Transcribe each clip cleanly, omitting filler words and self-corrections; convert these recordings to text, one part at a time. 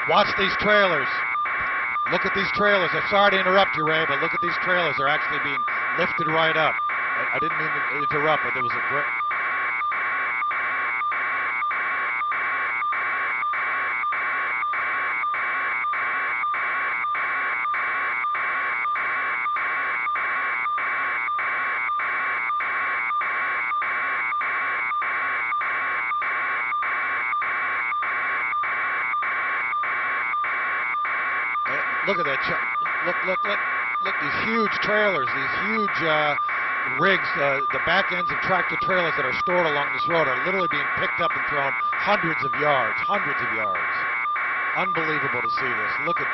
Watch these trailers. Look at these trailers. I'm sorry to interrupt you, Ray, but look at these trailers. They're actually being lifted right up. I didn't mean to interrupt, but there was a great... Look at that. Look, these huge trailers, these huge rigs, the back ends of tractor trailers that are stored along this road are literally being picked up and thrown hundreds of yards. Unbelievable to see this. Look at...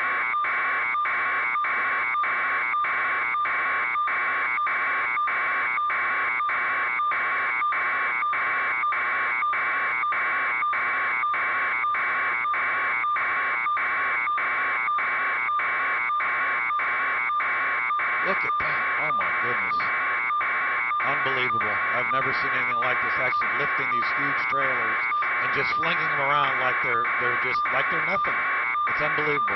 Look at that. Oh, my goodness. Unbelievable. I've never seen anything like this, actually lifting these huge trailers and just flinging them around like they're nothing. It's unbelievable.